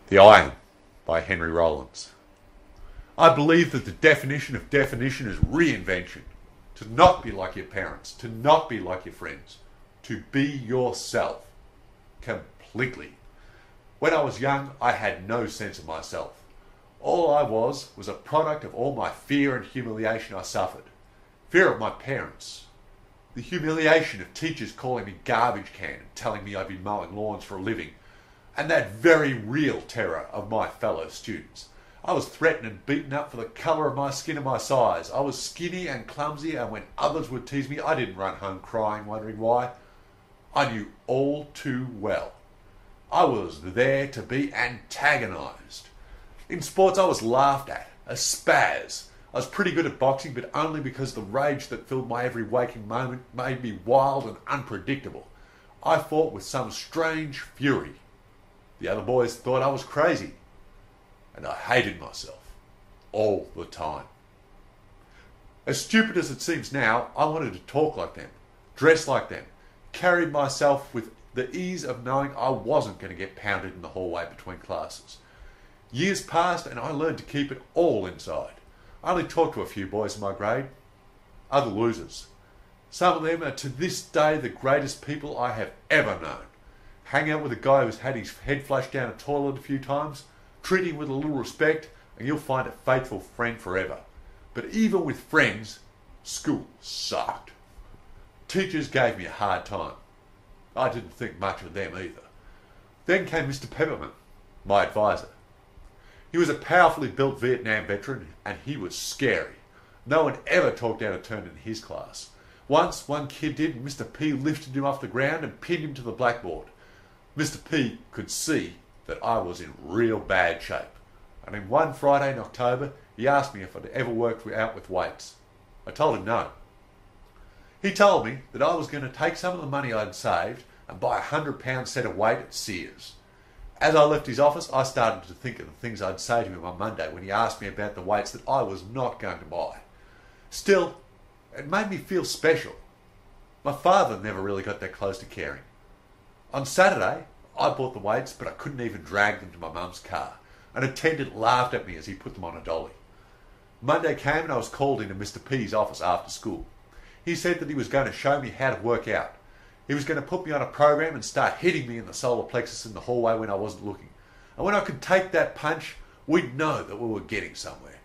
The Iron by Henry Rollins. I believe that the definition of definition is reinvention. To not be like your parents, to not be like your friends, to be yourself. Completely. When I was young, I had no sense of myself. All I was a product of all my fear and humiliation I suffered. Fear of my parents. The humiliation of teachers calling me garbage can and telling me I'd be mowing lawns for a living. And that very real terror of my fellow students. I was threatened and beaten up for the colour of my skin and my size. I was skinny and clumsy, and when others would tease me, I didn't run home crying, wondering why. I knew all too well. I was there to be antagonised. In sports, I was laughed at, a spaz. I was pretty good at boxing, but only because the rage that filled my every waking moment made me wild and unpredictable. I fought with some strange fury. The other boys thought I was crazy, and I hated myself all the time. As stupid as it seems now, I wanted to talk like them, dress like them, carried myself with the ease of knowing I wasn't going to get pounded in the hallway between classes. Years passed and I learned to keep it all inside. I only talked to a few boys in my grade, other losers. Some of them are to this day the greatest people I have ever known. Hang out with a guy who's had his head flushed down a toilet a few times, treat him with a little respect, and you'll find a faithful friend forever. But even with friends, school sucked. Teachers gave me a hard time. I didn't think much of them either. Then came Mr. Peppermint, my advisor. He was a powerfully built Vietnam veteran, and he was scary. No one ever talked out of turn in his class. Once, one kid did, and Mr. P lifted him off the ground and pinned him to the blackboard. Mr. P could see that I was in real bad shape, and then one Friday in October, he asked me if I'd ever worked out with weights. I told him no. He told me that I was going to take some of the money I'd saved and buy a £100 set of weight at Sears. As I left his office, I started to think of the things I'd say to him on Monday when he asked me about the weights that I was not going to buy. Still, it made me feel special. My father never really got that close to caring. On Saturday, I bought the weights, but I couldn't even drag them to my mum's car. An attendant laughed at me as he put them on a dolly. Monday came and I was called into Mr. P's office after school. He said that he was going to show me how to work out. He was going to put me on a program and start hitting me in the solar plexus in the hallway when I wasn't looking. And when I could take that punch, we'd know that we were getting somewhere.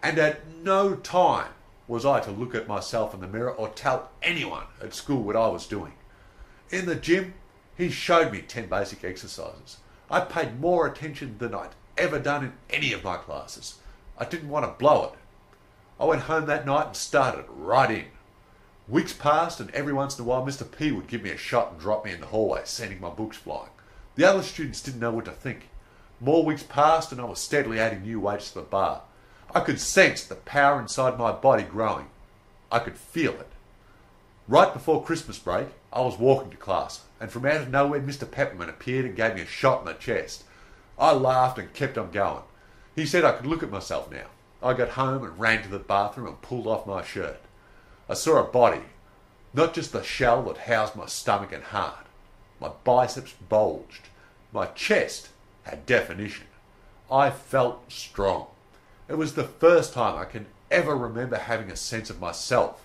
And at no time was I to look at myself in the mirror or tell anyone at school what I was doing. In the gym, he showed me 10 basic exercises. I paid more attention than I'd ever done in any of my classes. I didn't want to blow it. I went home that night and started right in. Weeks passed, and every once in a while Mr. P would give me a shot and drop me in the hallway, sending my books flying. The other students didn't know what to think. More weeks passed and I was steadily adding new weights to the bar. I could sense the power inside my body growing. I could feel it. Right before Christmas break, I was walking to class, and from out of nowhere Mr. Peppermint appeared and gave me a shot in the chest. I laughed and kept on going. He said I could look at myself now. I got home and ran to the bathroom and pulled off my shirt. I saw a body, not just the shell that housed my stomach and heart. My biceps bulged. My chest had definition. I felt strong. It was the first time I can ever remember having a sense of myself.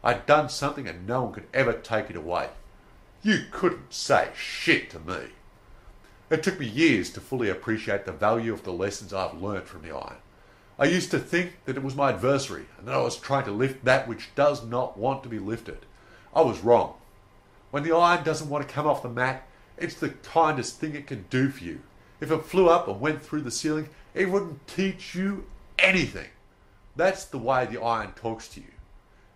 I'd done something and no one could ever take it away. You couldn't say shit to me. It took me years to fully appreciate the value of the lessons I've learned from the iron. I used to think that it was my adversary and that I was trying to lift that which does not want to be lifted. I was wrong. When the iron doesn't want to come off the mat, it's the kindest thing it can do for you. If it flew up and went through the ceiling, it wouldn't teach you anything. That's the way the iron talks to you.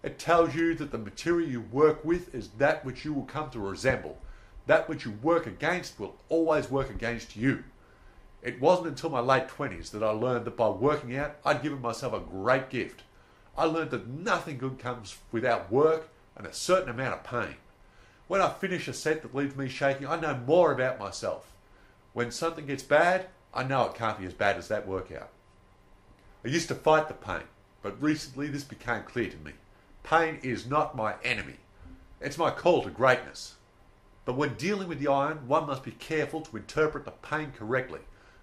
It tells you that the material you work with is that which you will come to resemble. That which you work against will always work against you. It wasn't until my late 20s that I learned that by working out, I'd given myself a great gift. I learned that nothing good comes without work and a certain amount of pain. When I finish a set that leaves me shaking, I know more about myself. When something gets bad, I know it can't be as bad as that workout. I used to fight the pain, but recently this became clear to me. Pain is not my enemy. It's my call to greatness. But when dealing with the iron, one must be careful to interpret the pain correctly.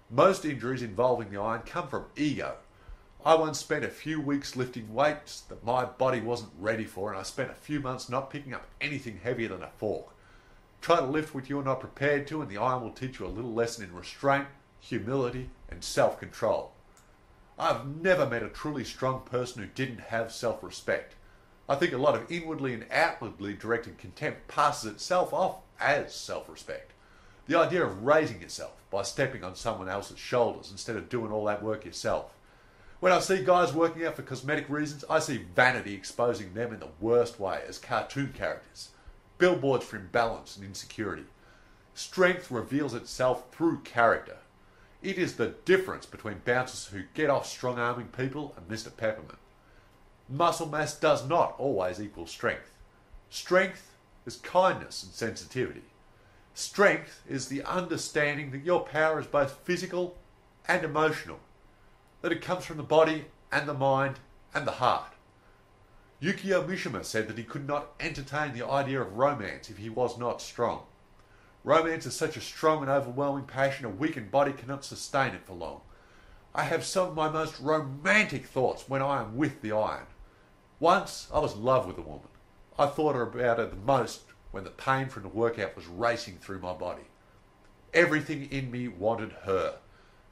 Most injuries involving the iron come from ego. I once spent a few weeks lifting weights that my body wasn't ready for, and I spent a few months not picking up anything heavier than a fork. Try to lift what you're not prepared to, and the iron will teach you a little lesson in restraint, humility, and self-control. I've never met a truly strong person who didn't have self-respect. I think a lot of inwardly and outwardly directed contempt passes itself off as self-respect. The idea of raising yourself by stepping on someone else's shoulders instead of doing all that work yourself. When I see guys working out for cosmetic reasons, I see vanity exposing them in the worst way as cartoon characters. Billboards for imbalance and insecurity. Strength reveals itself through character. It is the difference between bouncers who get off strong-arming people and Mr. Peppermint. Muscle mass does not always equal strength. Strength is kindness and sensitivity. Strength is the understanding that your power is both physical and emotional, that it comes from the body and the mind and the heart. Yukio Mishima said that he could not entertain the idea of romance if he was not strong. Romance is such a strong and overwhelming passion, a weakened body cannot sustain it for long. I have some of my most romantic thoughts when I am with the iron. Once I was in love with a woman. I thought about her the most when the pain from the workout was racing through my body. Everything in me wanted her.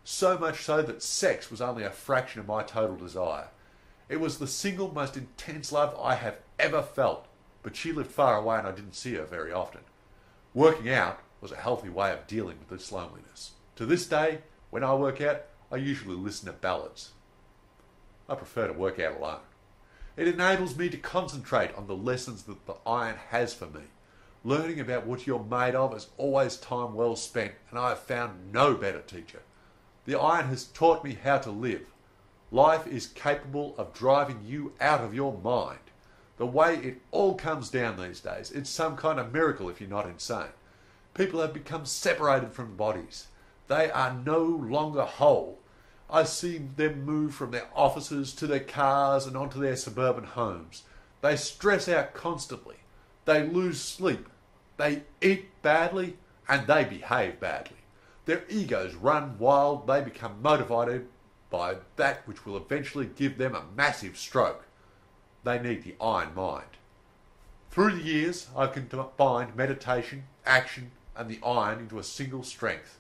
So much so that sex was only a fraction of my total desire. It was the single most intense love I have ever felt, but she lived far away and I didn't see her very often. Working out was a healthy way of dealing with this loneliness. To this day, when I work out, I usually listen to ballads. I prefer to work out alone. It enables me to concentrate on the lessons that the iron has for me. Learning about what you're made of is always time well spent, and I have found no better teacher. The iron has taught me how to live. Life is capable of driving you out of your mind. The way it all comes down these days, it's some kind of miracle if you're not insane. People have become separated from bodies. They are no longer whole. I see them move from their offices to their cars and onto their suburban homes. They stress out constantly. They lose sleep. They eat badly and they behave badly. Their egos run wild. They become motivated by that which will eventually give them a massive stroke. They need the iron mind. Through the years, I've combined meditation, action, and the iron into a single strength.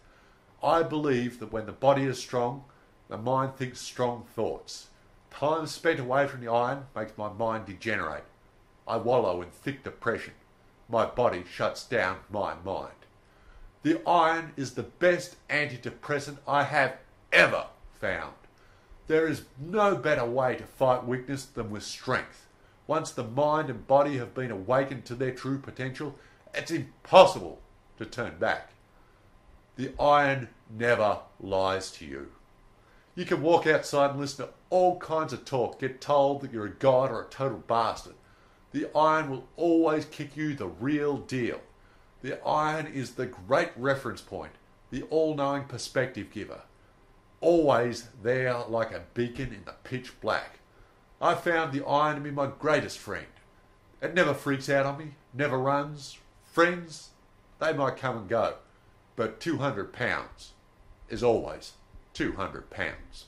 I believe that when the body is strong, the mind thinks strong thoughts. Time spent away from the iron makes my mind degenerate. I wallow in thick depression. My body shuts down my mind. The iron is the best antidepressant I have ever found. There is no better way to fight weakness than with strength. Once the mind and body have been awakened to their true potential, it's impossible to turn back. The iron never lies to you. You can walk outside and listen to all kinds of talk, get told that you're a god or a total bastard. The iron will always kick you the real deal. The iron is the great reference point, the all-knowing perspective giver. Always there like a beacon in the pitch black. I found the iron to be my greatest friend. It never freaks out on me, never runs. Friends, they might come and go, but 200 pounds is always 200 pounds.